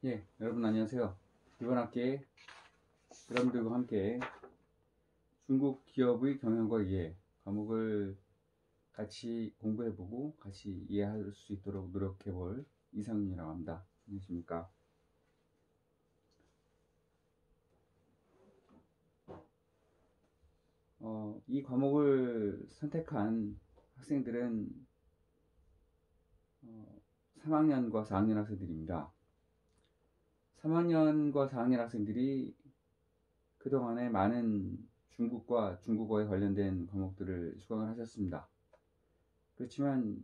예, 여러분 안녕하세요. 이번 학기에 여러분들과 함께 중국 기업의 경영과 이해 과목을 같이 공부해보고 같이 이해할 수 있도록 노력해볼 이상윤이라고 합니다. 안녕하십니까? 이 과목을 선택한 학생들은 3학년과 4학년 학생들입니다. 3학년과 4학년 학생들이 그동안에 많은 중국과 중국어에 관련된 과목들을 수강을 하셨습니다. 그렇지만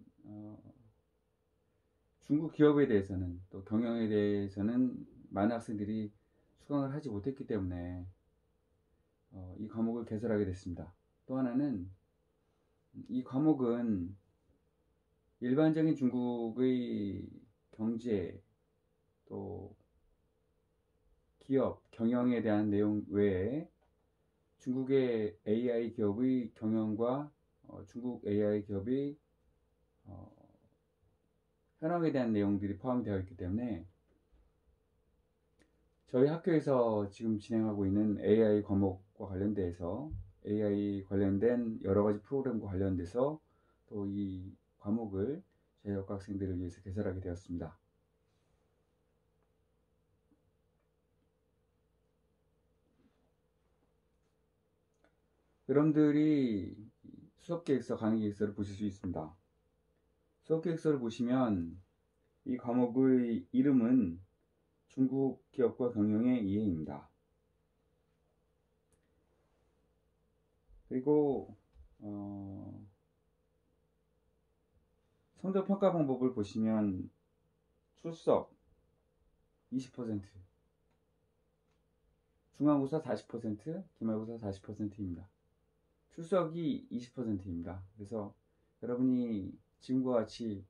중국 기업에 대해서는 또 경영에 대해서는 많은 학생들이 수강을 하지 못했기 때문에 이 과목을 개설하게 됐습니다. 또 하나는 이 과목은 일반적인 중국의 경제 또 기업 경영에 대한 내용 외에 중국의 AI 기업의 경영과 중국 AI 기업의 어, 현황에 대한 내용들이 포함되어 있기 때문에 저희 학교에서 지금 진행하고 있는 AI 과목과 관련돼서 AI 관련된 여러 가지 프로그램과 관련돼서 또 이 과목을 저희 학과 학생들을 위해서 개설하게 되었습니다. 여러분들이 수업계획서, 강의계획서를 보실 수 있습니다. 수업계획서를 보시면 이 과목의 이름은 중국 기업과 경영의 이해입니다. 그리고 성적 평가 방법을 보시면 출석 20%, 중간고사 40%, 기말고사 40%입니다. 출석이 20%입니다. 그래서 여러분이 지금과 같이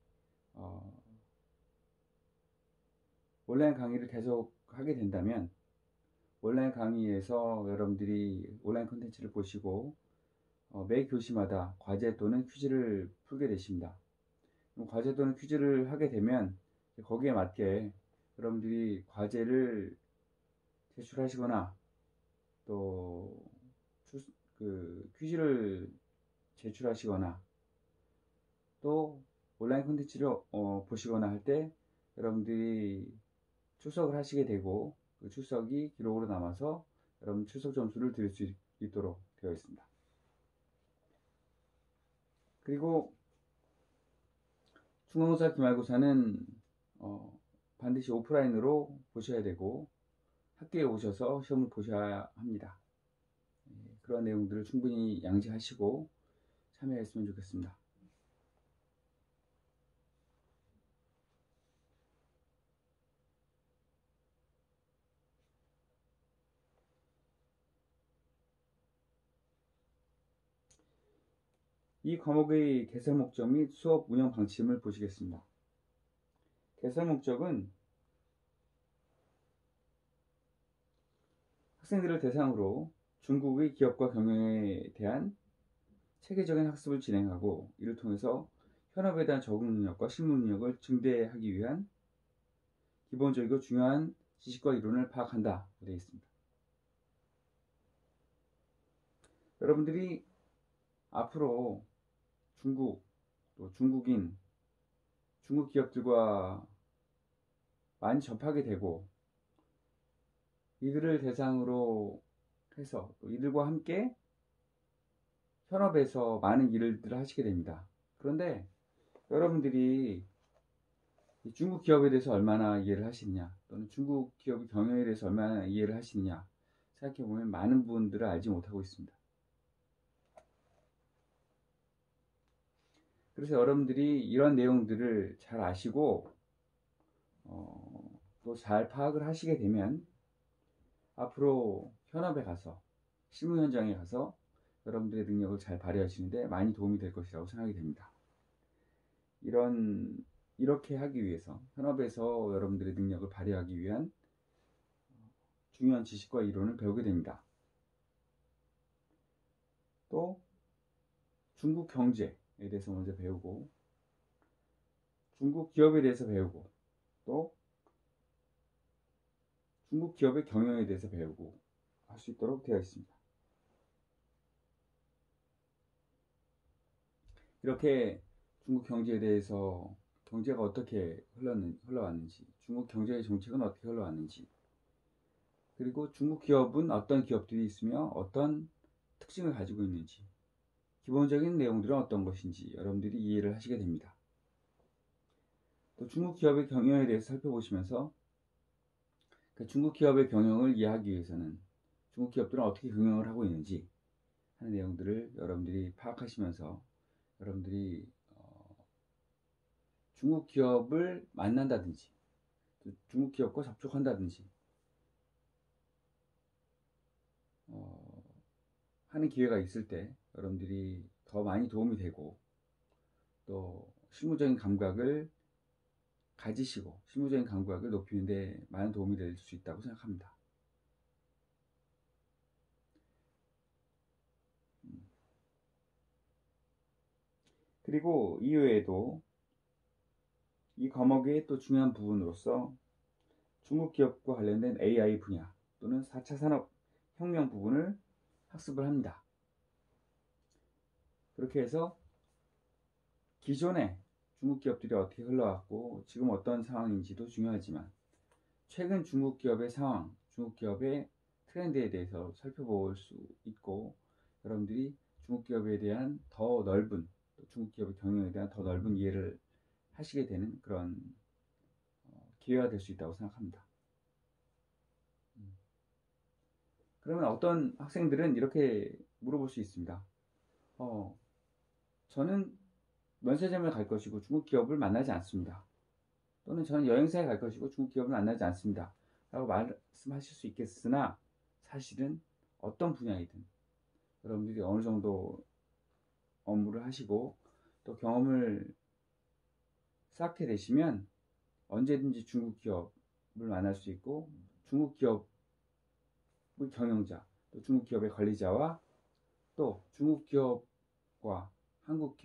온라인 강의를 계속 하게 된다면 온라인 강의에서 여러분들이 온라인 콘텐츠를 보시고 매 교시마다 과제 또는 퀴즈를 풀게 되십니다. 과제 또는 퀴즈를 하게 되면 거기에 맞게 여러분들이 과제를 제출하시거나 또 퀴즈를 제출하시거나 또 온라인 콘텐츠를 보시거나 할 때 여러분들이 출석을 하시게 되고 그 출석이 기록으로 남아서 여러분 출석 점수를 드릴 수 있도록 되어 있습니다. 그리고 중간고사, 기말고사는 반드시 오프라인으로 보셔야 되고 학교에 오셔서 시험을 보셔야 합니다. 그런 내용들을 충분히 양지하시고 참여했으면 좋겠습니다. 이 과목의 개설 목적 및 수업 운영 방침을 보시겠습니다. 개설 목적은 학생들을 대상으로 중국의 기업과 경영에 대한 체계적인 학습을 진행하고 이를 통해서 현업에 대한 적응 능력과 실무 능력을 증대하기 위한 기본적이고 중요한 지식과 이론을 파악한다 되어 있습니다. 여러분들이 앞으로 중국, 또 중국인, 중국 기업들과 많이 접하게 되고 이들을 대상으로 해서 또 이들과 함께 현업에서 많은 일들을 하시게 됩니다. 그런데 여러분들이 중국 기업에 대해서 얼마나 이해를 하시느냐 또는 중국 기업의 경영에 대해서 얼마나 이해를 하시느냐 생각해보면 많은 부분들을 알지 못하고 있습니다. 그래서 여러분들이 이런 내용들을 잘 아시고 또 잘 파악을 하시게 되면 앞으로 현업에 가서 실무 현장에 가서 여러분들의 능력을 잘 발휘하시는데 많이 도움이 될 것이라고 생각이 됩니다. 이렇게 하기 위해서 현업에서 여러분들의 능력을 발휘하기 위한 중요한 지식과 이론을 배우게 됩니다. 또 중국 경제에 대해서 먼저 배우고 중국 기업에 대해서 배우고 또 중국 기업의 경영에 대해서 배우고 할 수 있도록 되어 있습니다. 이렇게 중국 경제에 대해서 경제가 어떻게 흘러왔는지, 중국 경제의 정책은 어떻게 흘러왔는지, 그리고 중국 기업은 어떤 기업들이 있으며 어떤 특징을 가지고 있는지, 기본적인 내용들은 어떤 것인지 여러분들이 이해를 하시게 됩니다. 또 중국 기업의 경영에 대해서 살펴보시면서 중국 기업의 경영을 이해하기 위해서는 중국 기업들은 어떻게 경영을 하고 있는지 하는 내용들을 여러분들이 파악하시면서 여러분들이 중국 기업을 만난다든지 중국 기업과 접촉한다든지 하는 기회가 있을 때 여러분들이 더 많이 도움이 되고 또 실무적인 감각을 가지시고 실무적인 감각을 높이는 데 많은 도움이 될 수 있다고 생각합니다. 그리고 이외에도 이 과목의 또 중요한 부분으로서 중국 기업과 관련된 AI 분야 또는 4차 산업혁명 부분을 학습을 합니다. 그렇게 해서 기존에 중국 기업들이 어떻게 흘러왔고 지금 어떤 상황인지도 중요하지만 최근 중국 기업의 상황, 중국 기업의 트렌드에 대해서 살펴볼 수 있고 여러분들이 중국 기업에 대한 더 넓은 중국 기업의 경영에 대한 더 넓은 이해를 하시게 되는 그런 기회가 될 수 있다고 생각합니다. 그러면 어떤 학생들은 이렇게 물어볼 수 있습니다. 저는 면세점에 갈 것이고 중국 기업을 만나지 않습니다. 또는 저는 여행사에 갈 것이고 중국 기업을 만나지 않습니다. 라고 말씀하실 수 있겠으나 사실은 어떤 분야이든 여러분들이 어느 정도 업무를 하시고 또 경험을 쌓게 되시면 언제든지 중국 기업을 만날 수 있고 중국 기업의 경영자, 또 중국 기업의 관리자와 또 중국 기업과 한국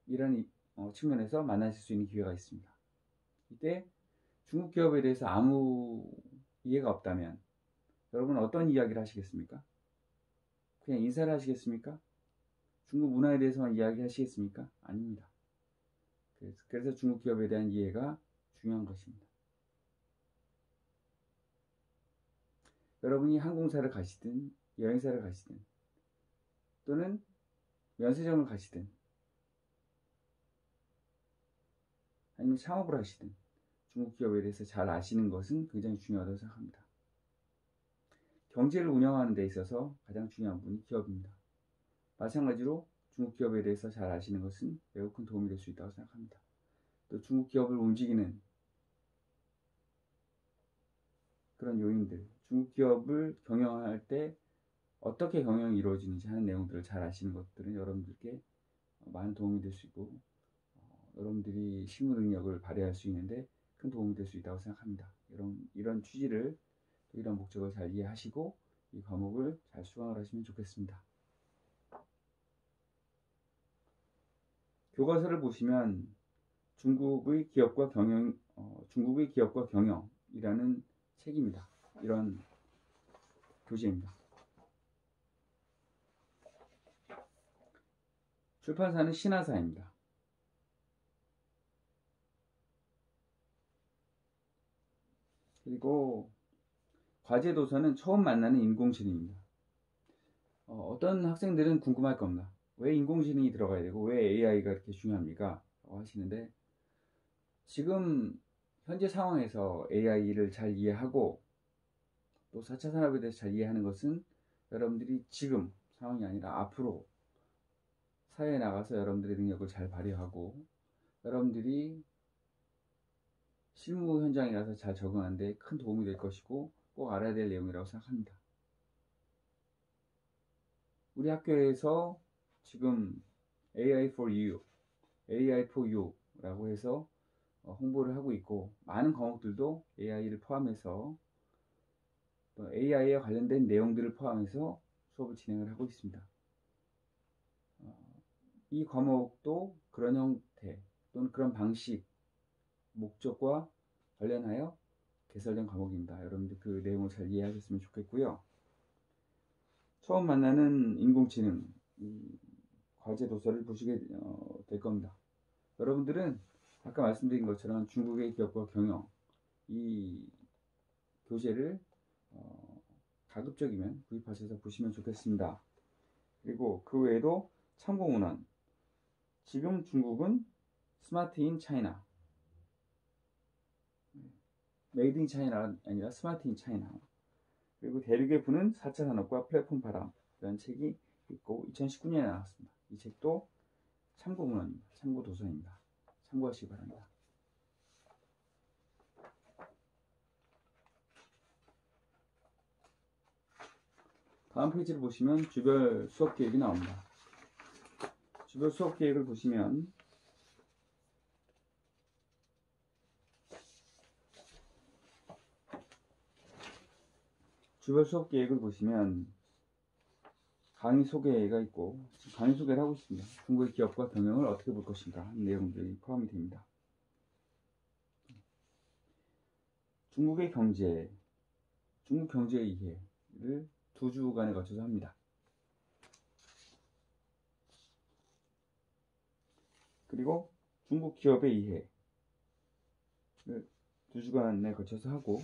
기업이라는 측면에서 만나실 수 있는 기회가 있습니다. 이때 중국 기업에 대해서 아무 이해가 없다면 여러분 어떤 이야기를 하시겠습니까? 그냥 인사를 하시겠습니까? 중국 문화에 대해서만 이야기하시겠습니까? 아닙니다. 그래서 중국 기업에 대한 이해가 중요한 것입니다. 여러분이 항공사를 가시든 여행사를 가시든 또는 면세점을 가시든 아니면 창업을 하시든 중국 기업에 대해서 잘 아시는 것은 굉장히 중요하다고 생각합니다. 경제를 운영하는 데 있어서 가장 중요한 분이 기업입니다. 마찬가지로 중국 기업에 대해서 잘 아시는 것은 매우 큰 도움이 될 수 있다고 생각합니다. 또 중국 기업을 움직이는 그런 요인들, 중국 기업을 경영할 때 어떻게 경영이 이루어지는지 하는 내용들을 잘 아시는 것들은 여러분들께 많은 도움이 될 수 있고 여러분들이 실무 능력을 발휘할 수 있는데 큰 도움이 될 수 있다고 생각합니다. 이런 취지를 이런 목적을 잘 이해하시고 이 과목을 잘 수강을 하시면 좋겠습니다. 교과서를 보시면 중국의 기업과 경영이라는 책입니다. 이런 교재입니다. 출판사는 신화사입니다. 그리고 과제 도서는 처음 만나는 인공지능입니다. 어떤 학생들은 궁금할 겁니다. 왜 인공지능이 들어가야 되고 왜 AI가 이렇게 중요합니까? 라고 하시는데 지금 현재 상황에서 AI를 잘 이해하고 또 4차 산업에 대해서 잘 이해하는 것은 여러분들이 지금 상황이 아니라 앞으로 사회에 나가서 여러분들의 능력을 잘 발휘하고 여러분들이 실무 현장에 가서 잘 적응하는 데 큰 도움이 될 것이고 꼭 알아야 될 내용이라고 생각합니다. 우리 학교에서 지금 AI for You, AI for You 라고 해서 홍보를 하고 있고 많은 과목들도 AI를 포함해서 AI에 관련된 내용들을 포함해서 수업을 진행을 하고 있습니다. 이 과목도 그런 형태 또는 그런 방식, 목적과 관련하여 개설된 과목입니다. 여러분들 그 내용을 잘 이해하셨으면 좋겠고요. 처음 만나는 인공지능 과제 도서를 보시게 될 겁니다. 여러분들은 아까 말씀드린 것처럼 중국의 기업과 경영 이 교재를 가급적이면 구입하셔서 보시면 좋겠습니다. 그리고 그 외에도 참고문헌, 지금 중국은 스마트 인 차이나, 메이드 인 차이나가 아니라 스마트 인 차이나, 그리고 대륙의 부는 4차 산업과 플랫폼 바람 이라는 책이 있고 2019년에 나왔습니다. 이 책도 참고문헌입니다. 참고 도서입니다. 참고하시기 바랍니다. 다음 페이지를 보시면 주별 수업 계획이 나옵니다. 주별 수업 계획을 보시면 강의 소개가 있고 강의 소개를 하고 있습니다. 중국의 기업과 경영을 어떻게 볼 것인가 하는 내용들이 포함이 됩니다. 중국의 경제, 중국 경제의 이해를 2주간에 거쳐서 합니다. 그리고 중국 기업의 이해를 2주간에 거쳐서 하고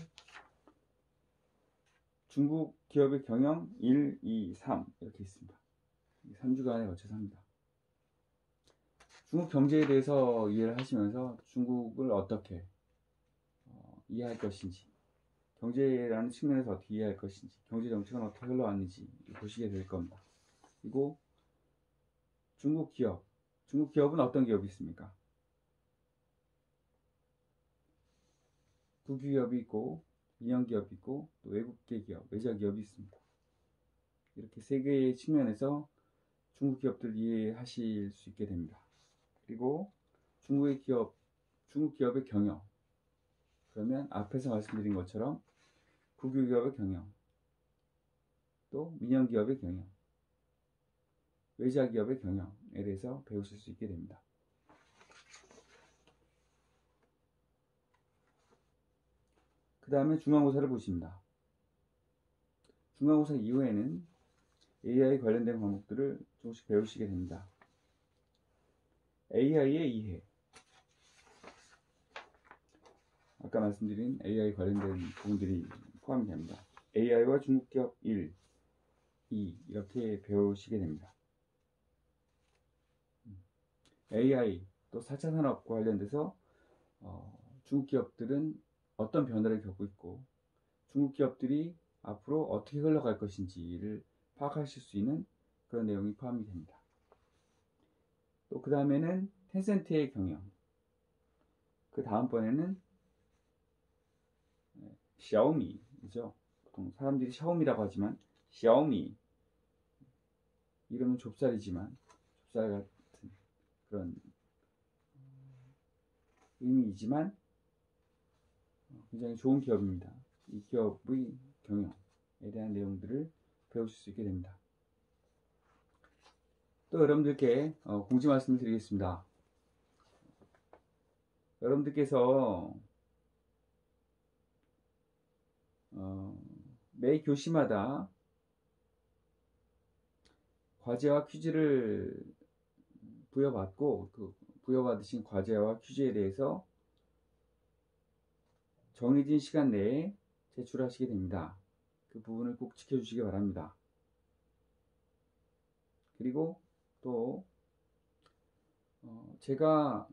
중국 기업의 경영 1, 2, 3 이렇게 있습니다. 3주간에 거쳐서 합니다. 중국 경제에 대해서 이해를 하시면서 중국을 어떻게 이해할 것인지, 경제라는 측면에서 어떻게 이해할 것인지, 경제 정책은 어떻게 흘러왔는지 보시게 될 겁니다. 그리고 중국 기업은 어떤 기업이 있습니까? 국유기업이 있고 민영기업이 있고 또 외국계 기업, 외자 기업이 있습니다. 이렇게 세 개의 측면에서 중국 기업들 이해하실 수 있게 됩니다. 그리고 중국 기업의 경영, 그러면 앞에서 말씀드린 것처럼 국유기업의 경영, 또 민영기업의 경영, 외자기업의 경영에 대해서 배우실 수 있게 됩니다. 그 다음에 중간고사를 보십니다. 중간고사 이후에는 AI 관련된 과목들을 조금씩 배우시게 됩니다. AI의 이해, 아까 말씀드린 AI 관련된 부분들이 포함이 됩니다. AI와 중국기업 1, 2 이렇게 배우시게 됩니다. AI 또 4차 산업과 관련돼서 중국 기업들은 어떤 변화를 겪고 있고 중국 기업들이 앞으로 어떻게 흘러갈 것인지를 파악하실 수 있는 그런 내용이 포함이 됩니다. 또 그 다음에는 텐센트의 경영, 그 다음번에는 샤오미죠. 보통 사람들이 샤오미라고 하지만 샤오미, 이름은 좁쌀이지만 좁쌀 같은 그런 의미이지만 굉장히 좋은 기업입니다. 이 기업의 경영에 대한 내용들을 배우실 수 있게 됩니다. 또 여러분들께 공지 말씀을 드리겠습니다. 여러분들께서 매 교시마다 과제와 퀴즈를 부여받고 그 부여받으신 과제와 퀴즈에 대해서 정해진 시간 내에 제출하시게 됩니다. 그 부분을 꼭 지켜주시기 바랍니다. 그리고 또 제가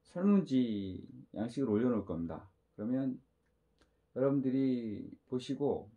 설문지 양식을 올려놓을 겁니다. 그러면 여러분들이 보시고